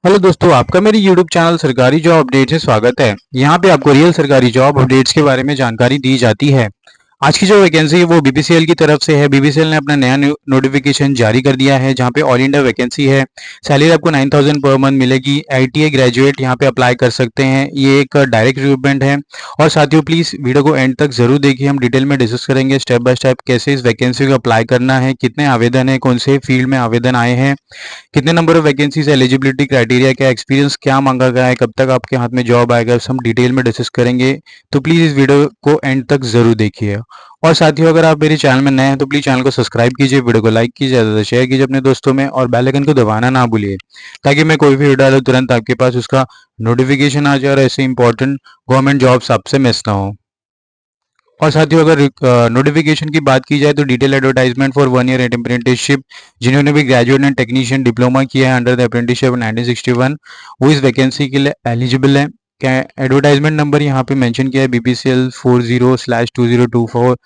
Hello दोस्तों, आपका मेरे YouTube चैनल सरकारी जॉब अपडेट से स्वागत है। यहाँ पे आपको रियल सरकारी जॉब अपडेट्स के बारे में जानकारी दी जाती है। आज की जो वैकेंसी है वो बीपीसीएल की तरफ से है। बीपीसीएल ने अपना नया नोटिफिकेशन जारी कर दिया है जहाँ पे ऑल इंडिया वैकेंसी है। सैलरी आपको 9,000 पर मंथ मिलेगी। आईटीआई ग्रेजुएट यहाँ पे अप्लाई कर सकते हैं। ये एक डायरेक्ट रिक्रूटमेंट है। और साथियों, प्लीज़ वीडियो को एंड तक जरूर देखिए। हम डिटेल में डिस्कस करेंगे स्टेप बाय स्टेप कैसे इस वैकेंसी को अप्लाई करना है, कितने आवेदन है, कौन से फील्ड में आवेदन आए हैं, कितने number of vacancies, eligibility criteria क्या, एक्सपीरियंस क्या मांगा गया है, कब तक आपके हाथ में जॉब आएगा, सब हम डिटेल में डिस्कस करेंगे। तो प्लीज़ इस वीडियो को एंड तक ज़रूर देखिए। और साथियों, अगर आप मेरे चैनल में नए हैं तो प्लीज़ चैनल को सब्सक्राइब कीजिए, वीडियो को लाइक कीजिए, ज़्यादा से शेयर कीजिए अपने दोस्तों में और बेल आइकन को दबाना ना भूलिए ताकि मैं कोई भी वीडियो डालूँ तुरंत आपके पास उसका नोटिफिकेशन आ जाए और ऐसे इंपॉर्टेंट गवर्नमेंट जॉब्स आपसे मिस ना हो। और साथियों, अगर नोटिफिकेशन की बात की जाए तो detail advertisement for 1 year apprenticeship, जिन्होंने भी ग्रेजुएट एंड टेक्नीशियन डिप्लोमा किया है अंडर द अप्रेंटिसशिप 1961, वो इस वैकेंसी के लिए एलिजिबल है। क्या एडवर्टाइजमेंट नंबर यहाँ पे मेंशन किया है BPCL 40/2024।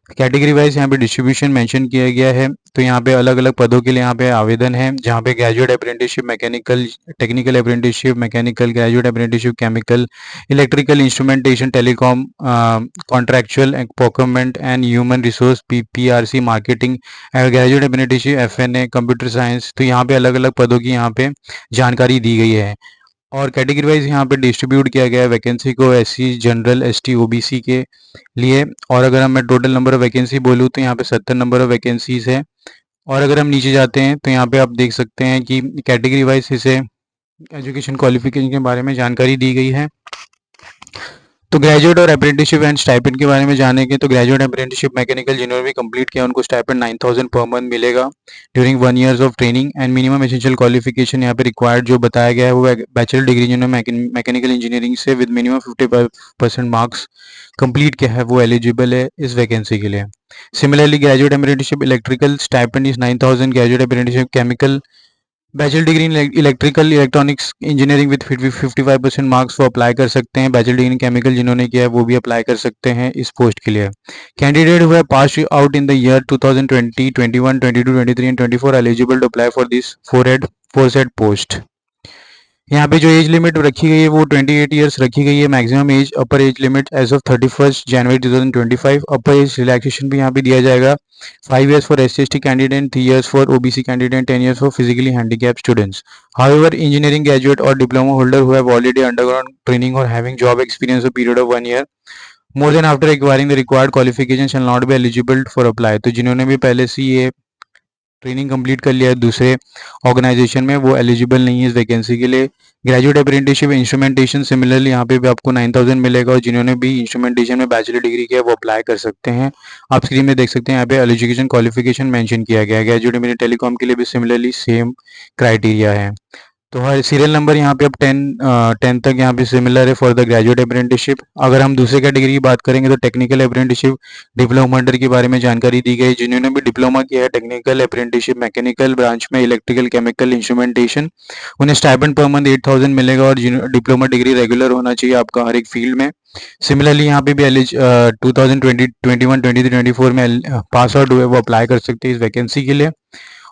कैटेगरी वाइज यहाँ पे डिस्ट्रीब्यूशन मेंशन किया गया है। तो यहाँ पे अलग अलग पदों के लिए यहाँ पे आवेदन है, जहाँ पे graduate apprenticeship mechanical, technical apprenticeship mechanical, graduate apprenticeship chemical, electrical instrumentation, telecom, contractual procurement and human resource, PRC marketing, graduate apprenticeship FNA computer science. तो यहाँ पे अलग अलग पदों की यहाँ पे जानकारी दी गई है। और कैटेगरी वाइज यहाँ पे डिस्ट्रीब्यूट किया गया है वैकेंसी को, SC जनरल, ST OBC के लिए। और अगर हम मैं टोटल नंबर ऑफ वैकेंसी बोलूँ तो यहाँ पे 70 नंबर ऑफ वैकेंसीज है। और अगर हम नीचे जाते हैं तो यहाँ पे आप देख सकते हैं कि कैटेगरी वाइज इसे एजुकेशन क्वालिफिकेशन के बारे में जानकारी दी गई है। तो ग्रेजुएट और अप्रेंटिसशिप एंड स्टाइपेंड के बारे में जानेंगे तो ग्रेजुएट अप्रेंटिसशिप मैकेनिकल जिन्होंने भी कंप्लीट किया उनको स्टाइपेंड 9,000 पर मंथ मिलेगा during 1 year of training. And minimum essential qualification यहाँ पे रिक्वायर्ड जो बताया गया है वो बैचलर डिग्री जिन्होंने मैकेनिकल इंजीनियरिंग से विद मिनिमम 55% मार्क्स कंप्लीट किया है वो एलिजिबल है इस वैकेंसी के लिए। Similarly graduate apprenticeship electrical stipend is 9,000। Graduate apprenticeship chemical, bachelor degree in electrical electronics engineering with 55% marks वो अप्लाई कर सकते हैं। बैचलर डिग्री इन केमिकल जिन्होंने किया है वो भी अप्लाई कर सकते हैं इस पोस्ट के लिए। कैंडिडेट हुए pass out in the year 2020, 21, 22, 23 and 24 eligible to apply for this four set post. यहाँ पे जो एज लिमिट रखी गई है वो 28 ईयर्स रखी गई है। Maximum age upper age limit age of 31 January 2025। Upper age relaxation भी यहाँ पे दिया जाएगा। 5 years for SC/ST candidate, 3 years for OBC candidate, 10 years for physically handicapped students. However, engineering graduate or diploma holder who have already undergone training or having job experience a period of 1 year more than after acquiring the required qualification shall not be eligible for apply। तो जिन्होंने भी पहले से ये training complete कर लिया है दूसरे ऑर्गेनाइजेशन में वो एलिजिबल नहीं है इस वैकेंसी के लिए। ग्रेजुएट अप्रेंटिसशिप इंस्ट्रूमेंटेशन सिमिलरली यहाँ पे भी आपको 9,000 मिलेगा और जिन्होंने भी इंस्ट्रूमेंटेशन में बैचलर डिग्री किया है वो अप्लाई कर सकते हैं। आप स्क्रीन में देख सकते हैं यहाँ पे एजुकेशन क्वालिफिकेशन मेंशन किया गया है। ग्रेजुएट टेलीकॉम के लिए भी सिमिलरली सेम क्राइटेरिया है। तो हर सीरियल नंबर यहाँ पे अब 10 तक यहाँ पे सिमिलर है फॉर द ग्रेजुएट अप्रेंटिसशिप। अगर हम दूसरे कैटेगरी की बात करेंगे तो टेक्निकल अप्रेंटिसशिप डिप्लोमेंटर के बारे में जानकारी दी गई। जिन्होंने भी डिप्लोमा किया है टेक्निकल अप्रेंटिसशिप मैकेनिकल ब्रांच में, इलेक्ट्रिकल केमिकल इंस्ट्रूमेंटेशन, उन्हें स्टाइपेंड पर मंथ 8,000 मिलेगा और डिप्लोमा डिग्री रेगुलर होना चाहिए आपका हर एक फील्ड में। सिमिलरली यहाँ पे भी 2020, 21, 23, 24 में पास आउट हुए वो अप्लाई कर सकते हैं इस वैकेंसी के लिए।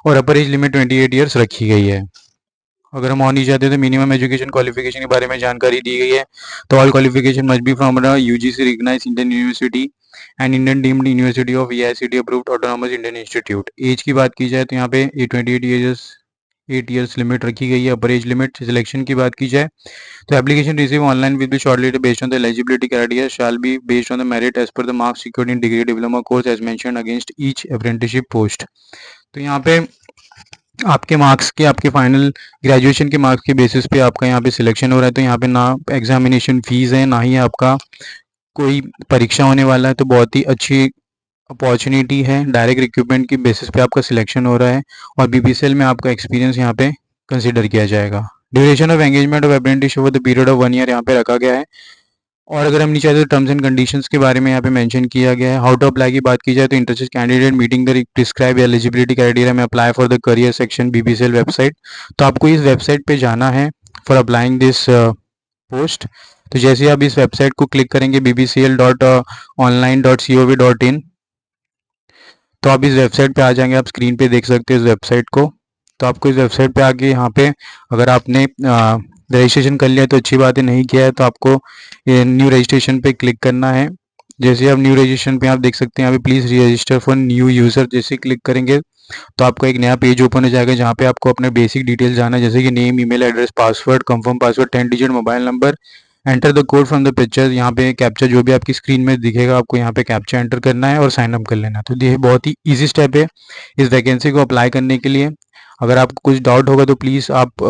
और अपर एज लिमिट 28 ईयर्स रखी गई है। अगर हम और नहीं चाहते तो मिनिमम एजुकेशन क्वालिफिकेशन के बारे में जानकारी दी गई है। तो all qualification must be from UGC recognise Indian university and Indian deemed university of AICTE approved autonomous Indian institute. Age की बात की जाए तो यहाँ पे 8 ईयर्स लिमिट रखी गई है। अपर एज लिमिट सिलेक्शन की बात की जाए तो application receive online will be shortlisted based on the eligibility criteria shall be based on the merit as per the marks secured in degree diploma course as mentioned against each apprenticeship post. तो यहाँ पे आपके marks के, आपके final graduation के marks के basis पे आपका यहाँ पे सिलेक्शन हो रहा है। तो यहाँ पे ना एग्जामिनेशन फीस है ना ही आपका कोई परीक्षा होने वाला है। तो बहुत ही अच्छी अपॉर्चुनिटी है। डायरेक्ट रिक्रूटमेंट की बेसिस पे आपका सिलेक्शन हो रहा है और BPCL में आपका एक्सपीरियंस यहाँ पे कंसिडर किया जाएगा। Duration of engagement of apprenticeship over the period of 1 year यहाँ पे रखा गया है। और अगर हम नीचे आते तो टर्म्स एंड कंडीशंस के बारे में यहाँ पे मेंशन किया गया है। हाउ टू अप्लाई की बात की जाए तो interested candidate meeting the prescribe eligibility criteria में apply for the career section BPCL website. तो आपको इस वेबसाइट पे जाना है फॉर अप्लाइंग दिस पोस्ट। तो जैसे ही आप इस वेबसाइट को क्लिक करेंगे bbcl.online.gov.in, तो आप इस वेबसाइट पे आ जाएंगे। आप स्क्रीन पे देख सकते हो इस वेबसाइट को। तो आपको इस वेबसाइट पे आके यहाँ पे अगर आपने रजिस्ट्रेशन कर लिया तो अच्छी बात है, नहीं किया है तो आपको ये न्यू रजिस्ट्रेशन पे क्लिक करना है। जैसे आप न्यू रजिस्ट्रेशन पे आप देख सकते हैं यहाँ पे please register for new user, जैसे क्लिक करेंगे तो आपको एक नया पेज ओपन हो जाएगा जहाँ पे आपको अपने बेसिक डिटेल्स जाना है, जैसे कि name, email address, password, confirm password, 10 digit mobile number, enter the code from the picture. यहाँ पे कैप्चा जो भी आपकी स्क्रीन में दिखेगा आपको यहाँ पे कैप्चा एंटर करना है और साइन अप कर लेना है। तो ये बहुत ही ईजी स्टेप है इस वैकेंसी को अप्लाई करने के लिए। अगर आपको कुछ डाउट होगा तो प्लीज़ आप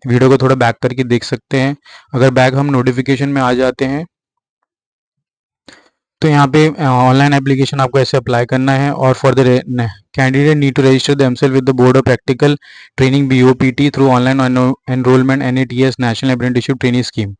वीडियो को थोड़ा बैक करके देख सकते हैं। अगर बैक हम नोटिफिकेशन में आ जाते हैं तो यहाँ पे ऑनलाइन एप्लीकेशन आपको ऐसे अप्लाई करना है और for the candidate need to register themselves with the board of practical training BOPT through online enrolment NATS national apprenticeship training scheme.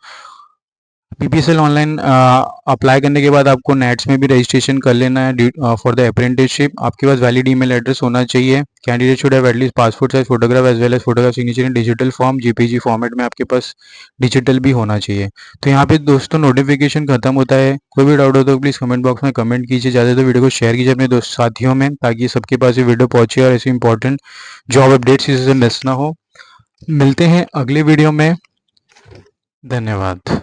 PPSL online apply करने के बाद आपको नेट्स में भी रजिस्ट्रेशन कर लेना है फॉर द अप्रेंटिसशिप। आपके पास वैलिड ईमेल एड्रेस होना चाहिए। Candidate should have at least passport size photograph as well as photograph signature in digital form, JPG format में आपके पास डिजिटल भी होना चाहिए। तो यहाँ पे दोस्तों नोटिफिकेशन खत्म होता है। कोई भी डाउट हो तो प्लीज़ कमेंट बॉक्स में कमेंट कीजिए, ज़्यादा तो वीडियो को शेयर कीजिए अपने दोस्त साथियों में, ताकि सबके पास ये वीडियो पहुँचे और ऐसी इंपॉर्टेंट जॉब अपडेट्स इसी से मिस ना हो। मिलते हैं अगले वीडियो में। धन्यवाद।